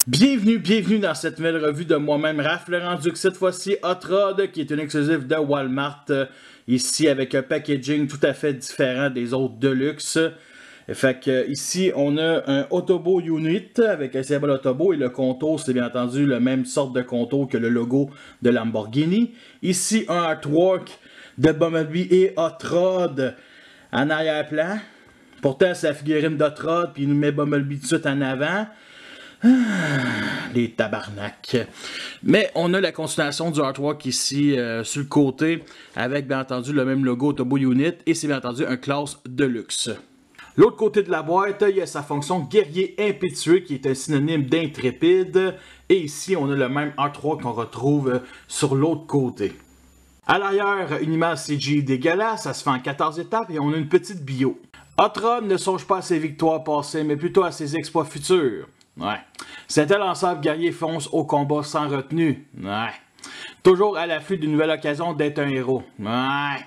Bienvenue dans cette nouvelle revue de moi-même, Raph Laurent-Duc. Cette fois-ci, Hot Rod, qui est une exclusive de Walmart, ici avec un packaging tout à fait différent des autres Deluxe. Fait que ici, on a un Autobo Unit avec un symbole Autobo et le contour, c'est bien entendu la même sorte de contour que le logo de Lamborghini. Ici, un artwork de Bumblebee et Hot Rod en arrière-plan. Pourtant, c'est la figurine d'Hot Rod, puis il nous met Bumblebee tout de suite en avant. Les tabarnak. Mais on a la continuation du artwork ici sur le côté avec bien entendu le même logo Autobo Unit et c'est bien entendu un classe Deluxe. L'autre côté de la boîte, il y a sa fonction guerrier impétueux qui est un synonyme d'intrépide et ici on a le même artwork qu'on retrouve sur l'autre côté. À l'arrière, une image CGI dégueulasse, ça se fait en 14 étapes et on a une petite bio. Hot Rod ne songe pas à ses victoires passées mais plutôt à ses exploits futurs. Ouais. Cet lanceur guerrier fonce au combat sans retenue. Ouais. Toujours à l'affût d'une nouvelle occasion d'être un héros. Ouais.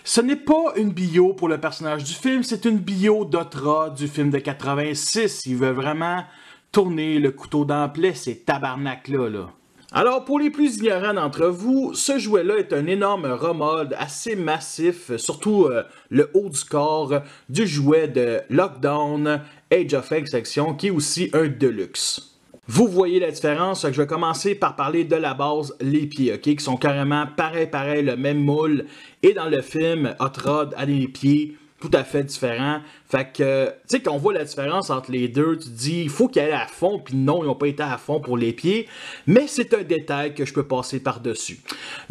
Ce n'est pas une bio pour le personnage du film, c'est une bio d'Hot Rod du film de 86. Il veut vraiment tourner le couteau dans le plaie, ces tabarnak-là. Alors, pour les plus ignorants d'entre vous, ce jouet-là est un énorme remode assez massif, surtout le haut du corps du jouet de Lockdown Age of Extinction, qui est aussi un Deluxe. Vous voyez la différence, que je vais commencer par parler de la base, les pieds, ok, qui sont carrément pareil, le même moule. Et dans le film, Hot Rod a des pieds tout à fait différents. Fait que, tu sais, quand on voit la différence entre les deux, tu te dis, il faut qu'ils aillent à fond, puis non, ils n'ont pas été à fond pour les pieds. Mais c'est un détail que je peux passer par-dessus.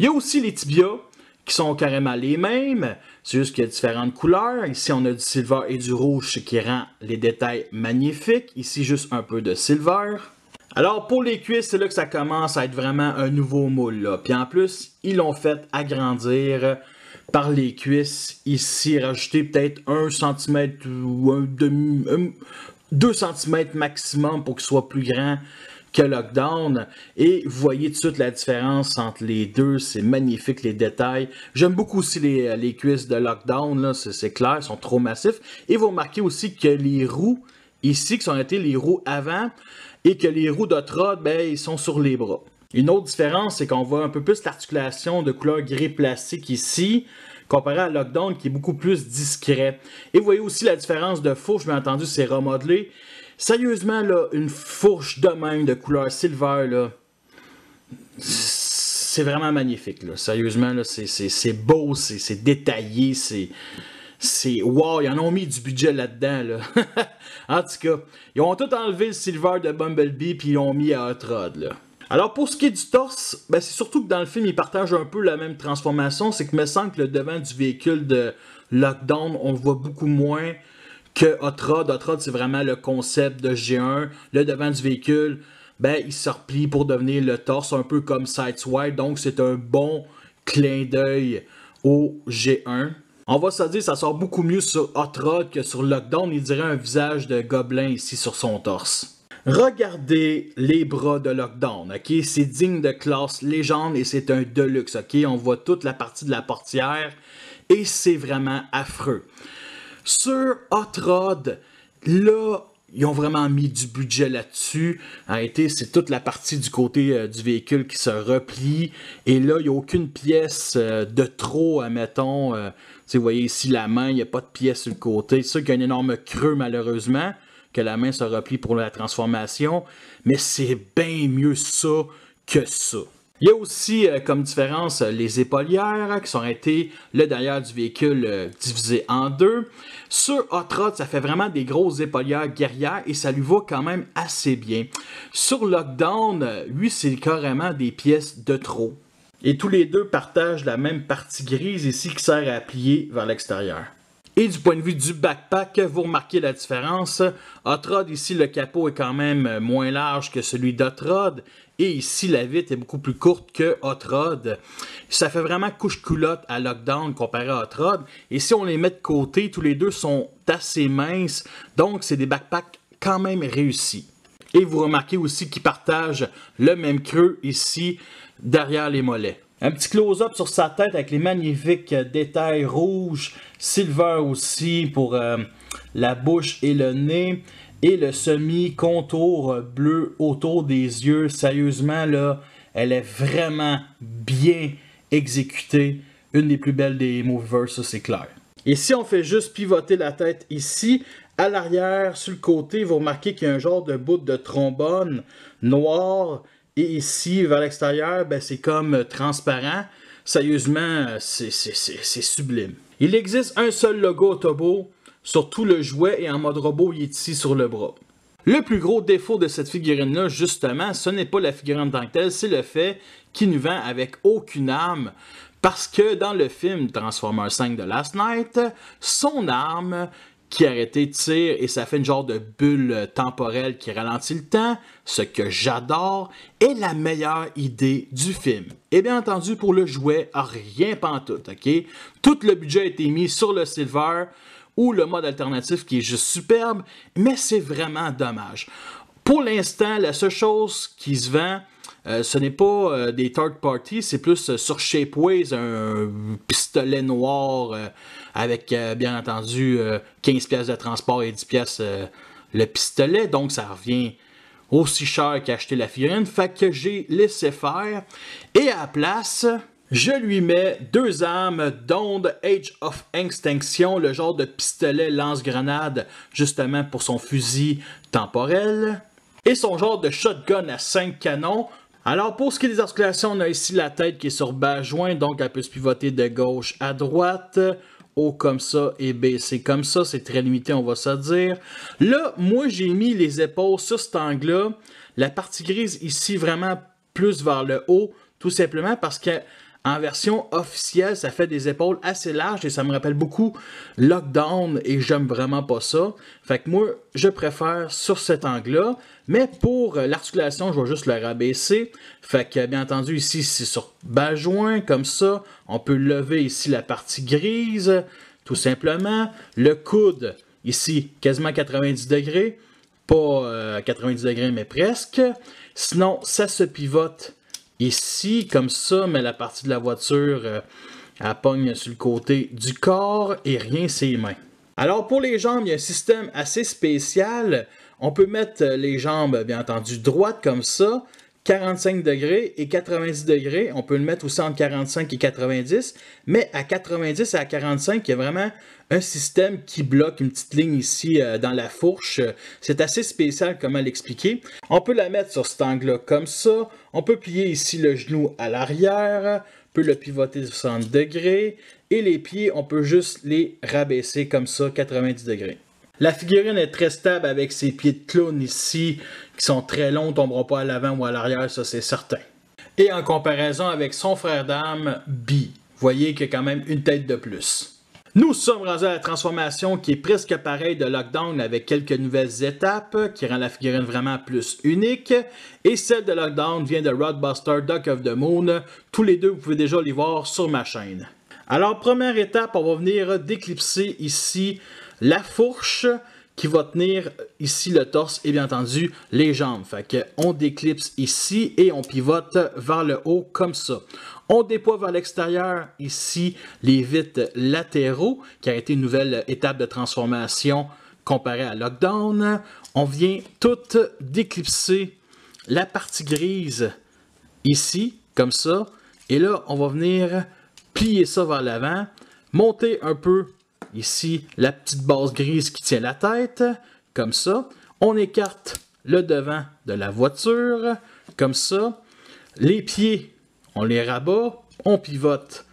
Il y a aussi les tibias, qui sont carrément les mêmes, c'est juste qu'il y a différentes couleurs. Ici, on a du silver et du rouge, ce qui rend les détails magnifiques. Ici, juste un peu de silver. Alors, pour les cuisses, c'est là que ça commence à être vraiment un nouveau moule, là. Puis en plus, ils l'ont fait agrandir par les cuisses. Ici, rajouter peut-être 1 cm ou 2 cm maximum pour qu'il soit plus grand que Lockdown. Et vous voyez tout de suite la différence entre les deux. C'est magnifique, les détails. J'aime beaucoup aussi les cuisses de Lockdown, là. C'est clair, ils sont trop massifs. Et vous remarquez aussi que les roues, ici, qui ont été les roues avant, et que les roues d'Hot Rod, ben, ils sont sur les bras. Une autre différence, c'est qu'on voit un peu plus l'articulation de couleur gris plastique ici, comparé à Lockdown qui est beaucoup plus discret. Et vous voyez aussi la différence de fourche, bien entendu, c'est remodelé. Sérieusement, là, une fourche de même de couleur silver, là, c'est vraiment magnifique. Là. Sérieusement, là, c'est beau, c'est détaillé, c'est wow, ils en ont mis du budget là-dedans. Là. En tout cas, ils ont tout enlevé le silver de Bumblebee puis ils l'ont mis à Hot Rod. Là. Alors pour ce qui est du torse, ben, c'est surtout que dans le film, ils partagent un peu la même transformation. C'est que me semble que le devant du véhicule de Lockdown, on le voit beaucoup moins que Hot Rod. Hot Rod, c'est vraiment le concept de G1. Le devant du véhicule, ben, il se replie pour devenir le torse, un peu comme Sideswipe. Donc c'est un bon clin d'œil au G1. On va se dire, ça sort beaucoup mieux sur Hot Rod que sur Lockdown. Il dirait un visage de gobelin ici sur son torse. Regardez les bras de Lockdown, ok? C'est digne de classe légende et c'est un Deluxe, ok? On voit toute la partie de la portière et c'est vraiment affreux. Sur Hot Rod, là, ils ont vraiment mis du budget là-dessus. En réalité, c'est toute la partie du côté du véhicule qui se replie. Et là, il n'y a aucune pièce de trop, admettons. Vous voyez ici la main, il n'y a pas de pièce sur le côté. C'est sûr qu'il y a un énorme creux, malheureusement, que la main se replie pour la transformation. Mais c'est bien mieux ça que ça. Il y a aussi comme différence les épaulières qui sont été le derrière du véhicule divisé en deux. Sur Hot Rod, ça fait vraiment des grosses épaulières guerrières et ça lui va quand même assez bien. Sur Lockdown, lui, c'est carrément des pièces de trop. Et tous les deux partagent la même partie grise ici qui sert à plier vers l'extérieur. Et du point de vue du backpack, vous remarquez la différence. Hot Rod, ici, le capot est quand même moins large que celui d'Hot Rod. Et ici, la vitre est beaucoup plus courte que Hot Rod. Ça fait vraiment couche-culotte à Lockdown comparé à Hot Rod. Et si on les met de côté, tous les deux sont assez minces. Donc, c'est des backpacks quand même réussis. Et vous remarquez aussi qu'ils partagent le même creux ici, derrière les mollets. Un petit close-up sur sa tête avec les magnifiques détails rouges, silver aussi pour la bouche et le nez. Et le semi-contour bleu autour des yeux, sérieusement, là, elle est vraiment bien exécutée. Une des plus belles des Movieverse, ça c'est clair. Et si on fait juste pivoter la tête ici, à l'arrière, sur le côté, vous remarquez qu'il y a un genre de bout de trombone noir. Et ici, vers l'extérieur, ben, c'est comme transparent. Sérieusement, c'est sublime. Il existe un seul logo Autobot sur tout le jouet et en mode robot, il est ici sur le bras. Le plus gros défaut de cette figurine-là, justement, ce n'est pas la figurine en tant que telle, c'est le fait qu'il nous vend avec aucune arme. Parce que dans le film Transformers 5 de Last Night, son arme qui arrêtait de tir et ça fait une genre de bulle temporelle qui ralentit le temps, ce que j'adore, est la meilleure idée du film. Et bien entendu, pour le jouet, rien pantoute, ok? Tout le budget a été mis sur le Silver ou le mode alternatif qui est juste superbe, mais c'est vraiment dommage. Pour l'instant, la seule chose qui se vend, ce n'est pas des third party, c'est plus sur Shapeways, un pistolet noir avec, bien entendu, 15 pièces de transport et 10 pièces le pistolet. Donc, ça revient aussi cher qu'acheter la figurine. Fait que j'ai laissé faire. Et à la place, je lui mets deux armes d'onde Age of Extinction, le genre de pistolet lance-grenade, justement pour son fusil temporel. Et son genre de shotgun à 5 canons. Alors pour ce qui est des articulations, on a ici la tête qui est sur bas joint, donc elle peut se pivoter de gauche à droite, haut comme ça et baissé comme ça, c'est très limité on va se dire. Là, moi j'ai mis les épaules sur cet angle-là, la partie grise ici vraiment plus vers le haut, tout simplement parce que en version officielle, ça fait des épaules assez larges et ça me rappelle beaucoup Lockdown et j'aime vraiment pas ça. Fait que moi, je préfère sur cet angle-là. Mais pour l'articulation, je vais juste le rabaisser. Fait que bien entendu, ici, c'est sur bas joint, comme ça. On peut lever ici la partie grise, tout simplement. Le coude, ici, quasiment 90 degrés. Pas 90 degrés, mais presque. Sinon, ça se pivote ici, comme ça, mais la partie de la voiture, elle pogne sur le côté du corps et rien ses mains. Alors pour les jambes, il y a un système assez spécial. On peut mettre les jambes, bien entendu, droites comme ça, 45 degrés et 90 degrés. On peut le mettre aussi entre 45 et 90, mais à 90 et à 45, il y a vraiment un système qui bloque une petite ligne ici dans la fourche. C'est assez spécial comment l'expliquer. On peut la mettre sur cet angle-là comme ça. On peut plier ici le genou à l'arrière. On peut le pivoter de 60 degrés. Et les pieds, on peut juste les rabaisser comme ça, 90 degrés. La figurine est très stable avec ses pieds de clown ici, qui sont très longs, ne tomberont pas à l'avant ou à l'arrière, ça c'est certain. Et en comparaison avec son frère d'armes, B, vous voyez qu'il y a quand même une tête de plus. Nous sommes rendus à la transformation qui est presque pareille de Lockdown avec quelques nouvelles étapes qui rend la figurine vraiment plus unique. Et celle de Lockdown vient de Roadbuster Duck of the Moon. Tous les deux, vous pouvez déjà les voir sur ma chaîne. Alors, première étape, on va venir déclipser ici la fourche qui va tenir ici le torse et bien entendu les jambes. Fait qu'on déclipse ici et on pivote vers le haut comme ça. On déploie vers l'extérieur ici les vitres latéraux qui a été une nouvelle étape de transformation comparée à Lockdown. On vient tout déclipser la partie grise ici comme ça. Et là, on va venir plier ça vers l'avant, monter un peu ici la petite base grise qui tient la tête, comme ça. On écarte le devant de la voiture, comme ça. Les pieds, on les rabat, on pivote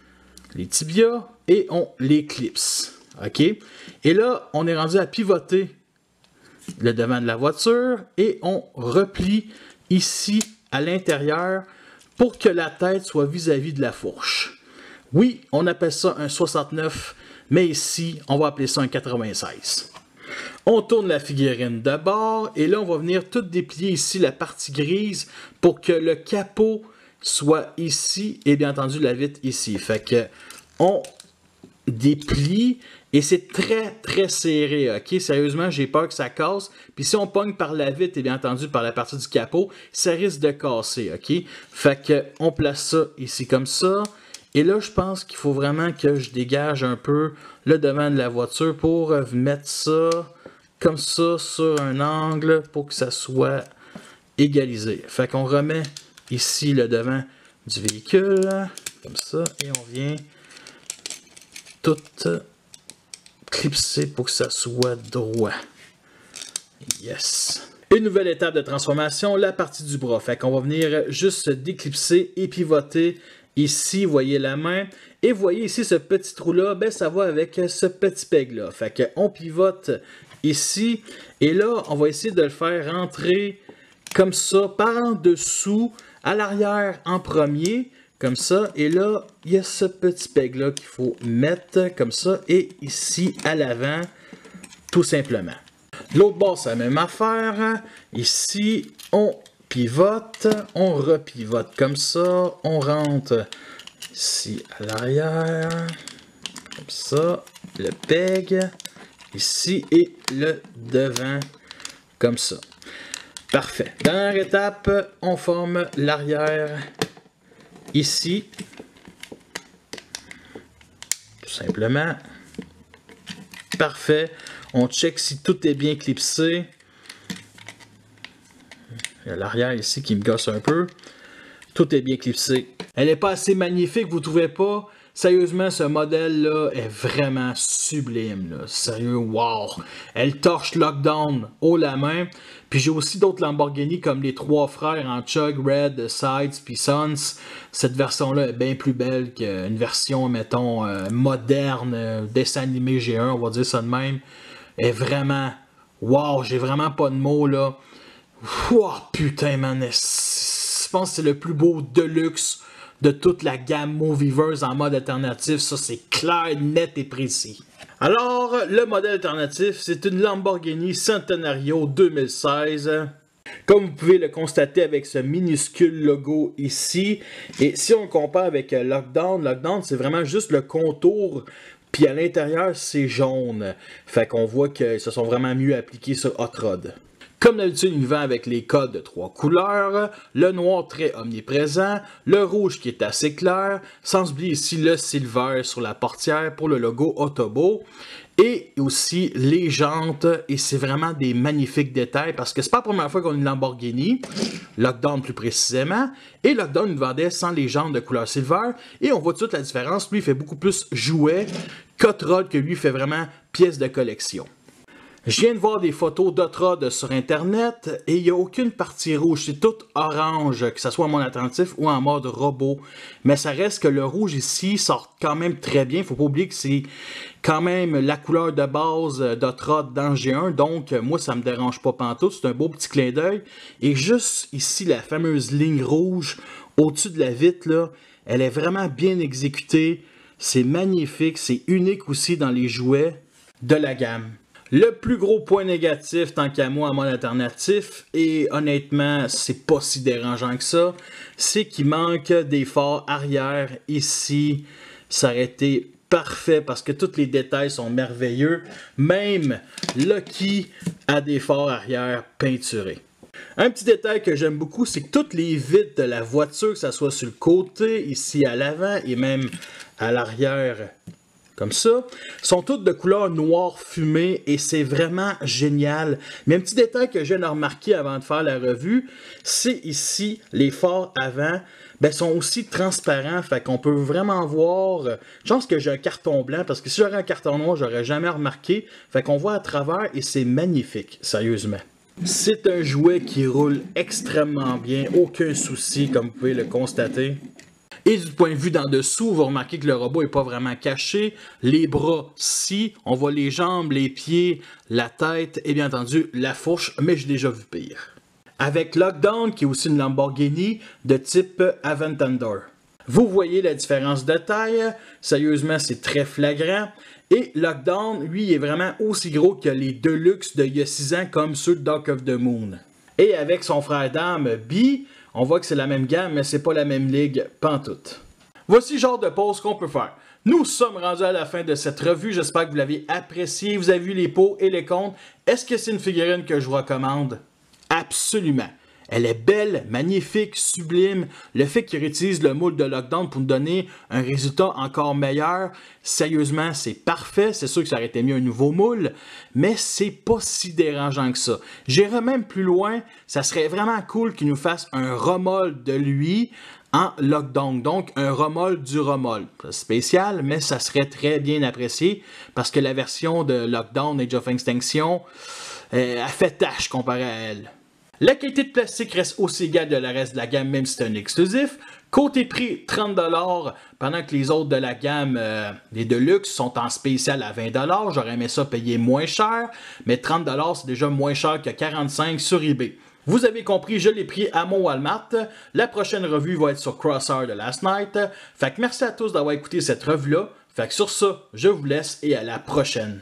les tibias et on les clipse. OK? Et là, on est rendu à pivoter le devant de la voiture et on replie ici à l'intérieur pour que la tête soit vis-à-vis de la fourche. Oui, on appelle ça un 69, mais ici, on va appeler ça un 96. On tourne la figurine de bord et là, on va venir tout déplier ici la partie grise pour que le capot soit ici et bien entendu la vitre ici. Fait que on déplie et c'est très serré, ok? Sérieusement, j'ai peur que ça casse. Puis si on pogne par la vitre et bien entendu par la partie du capot, ça risque de casser, ok? Fait que on place ça ici comme ça. Et là, je pense qu'il faut vraiment que je dégage un peu le devant de la voiture pour mettre ça comme ça sur un angle pour que ça soit égalisé. Fait qu'on remet ici le devant du véhicule, comme ça, et on vient tout clipser pour que ça soit droit. Yes! Une nouvelle étape de transformation, la partie du bras. Fait qu'on va venir juste déclipser et pivoter. Ici, vous voyez la main. Et vous voyez ici ce petit trou-là, ben ça va avec ce petit peg-là. Fait qu'on pivote ici. Et là, on va essayer de le faire rentrer comme ça, par en dessous, à l'arrière en premier. Comme ça. Et là, il y a ce petit peg-là qu'il faut mettre comme ça. Et ici, à l'avant, tout simplement. L'autre bord, c'est la même affaire. Ici, on pivote, on repivote comme ça. On rentre ici à l'arrière, comme ça. Le peg, ici, et le devant, comme ça. Parfait. Dernière étape, on forme l'arrière ici. Tout simplement. Parfait. On check si tout est bien clipsé. Il y a l'arrière ici qui me gosse un peu. Tout est bien clipsé. Elle n'est pas assez magnifique, vous ne trouvez pas? Sérieusement, ce modèle-là est vraiment sublime. Là. Sérieux, wow! Elle torche Lockdown haut la main. Puis j'ai aussi d'autres Lamborghini comme les trois frères en Chug, Red, Sides, puis Sons. Cette version-là est bien plus belle qu'une version, mettons, moderne, dessin animé G1, on va dire ça de même. Elle est vraiment... Wow, j'ai vraiment pas de mots, là. Wow, putain, man. Je pense que c'est le plus beau Deluxe de toute la gamme Moviverse en mode alternatif. Ça, c'est clair, net et précis. Alors, le modèle alternatif, c'est une Lamborghini Centenario 2016. Comme vous pouvez le constater avec ce minuscule logo ici. Et si on compare avec Lockdown, c'est vraiment juste le contour. Puis à l'intérieur, c'est jaune. Fait qu'on voit qu'ils se sont vraiment mieux appliqués sur Hot Rod. Comme d'habitude, il vend avec les codes de 3 couleurs, le noir très omniprésent, le rouge qui est assez clair, sans oublier ici le silver sur la portière pour le logo Autobo, et aussi les jantes, et c'est vraiment des magnifiques détails, parce que c'est pas la première fois qu'on a une Lamborghini, Lockdown plus précisément, et Lockdown nous vendait sans les jantes de couleur silver, et on voit tout de suite la différence, lui il fait beaucoup plus jouet, qu'Hot Rod que lui fait vraiment pièce de collection. Je viens de voir des photos d'Hot Rod sur internet et il n'y a aucune partie rouge, c'est tout orange, que ce soit en mode alternatif ou en mode robot. Mais ça reste que le rouge ici sort quand même très bien, il ne faut pas oublier que c'est quand même la couleur de base d'Hot Rod dans G1, donc moi ça me dérange pas pantoute, c'est un beau petit clin d'œil. Et juste ici la fameuse ligne rouge au-dessus de la vitre, là, elle est vraiment bien exécutée, c'est magnifique, c'est unique aussi dans les jouets de la gamme. Le plus gros point négatif, tant qu'à moi, en mode alternatif, et honnêtement, c'est pas si dérangeant que ça, c'est qu'il manque des phares arrière ici. Ça aurait été parfait parce que tous les détails sont merveilleux. Même Lucky a des phares arrière peinturés. Un petit détail que j'aime beaucoup, c'est que toutes les vitres de la voiture, que ce soit sur le côté, ici à l'avant et même à l'arrière, comme ça, sont toutes de couleur noire fumée et c'est vraiment génial. Mais un petit détail que je viens de remarquer avant de faire la revue, c'est ici, les phares avant, ben, sont aussi transparents, fait qu'on peut vraiment voir. Je pense que j'ai un carton blanc, parce que si j'aurais un carton noir, j'aurais jamais remarqué. Fait qu'on voit à travers et c'est magnifique, sérieusement. C'est un jouet qui roule extrêmement bien, aucun souci, comme vous pouvez le constater. Et du point de vue d'en dessous, vous remarquez que le robot n'est pas vraiment caché. Les bras, si, on voit les jambes, les pieds, la tête et bien entendu la fourche, mais j'ai déjà vu pire. Avec Lockdown, qui est aussi une Lamborghini de type Aventador. Vous voyez la différence de taille, sérieusement c'est très flagrant. Et Lockdown, lui, il est vraiment aussi gros que les Deluxe d'il y a 6 ans, comme ceux de Dark of the Moon. Et avec son frère d'armes, B, on voit que c'est la même gamme, mais c'est pas la même ligue, pantoute. Voici le genre de pause qu'on peut faire. Nous sommes rendus à la fin de cette revue, j'espère que vous l'avez apprécié, vous avez vu les pots et les comptes. Est-ce que c'est une figurine que je vous recommande? Absolument. Elle est belle, magnifique, sublime. Le fait qu'ils réutilisent le moule de Lockdown pour nous donner un résultat encore meilleur, sérieusement, c'est parfait. C'est sûr que ça aurait été mieux un nouveau moule, mais c'est pas si dérangeant que ça. J'irais même plus loin, ça serait vraiment cool qu'ils nous fassent un remol de lui en Lockdown, donc un remol du remol. C'est spécial, mais ça serait très bien apprécié parce que la version de Lockdown Age of Extinction a fait tâche comparée à elle. La qualité de plastique reste aussi égale de la reste de la gamme, même si c'est un exclusif. Côté prix, 30$, pendant que les autres de la gamme, les Deluxe, sont en spécial à 20$. J'aurais aimé ça payer moins cher, mais 30$, c'est déjà moins cher que 45$ sur eBay. Vous avez compris, je l'ai pris à mon Walmart. La prochaine revue va être sur Crosshair de Last Night. Fait que merci à tous d'avoir écouté cette revue-là. Fait que sur ça, je vous laisse et à la prochaine.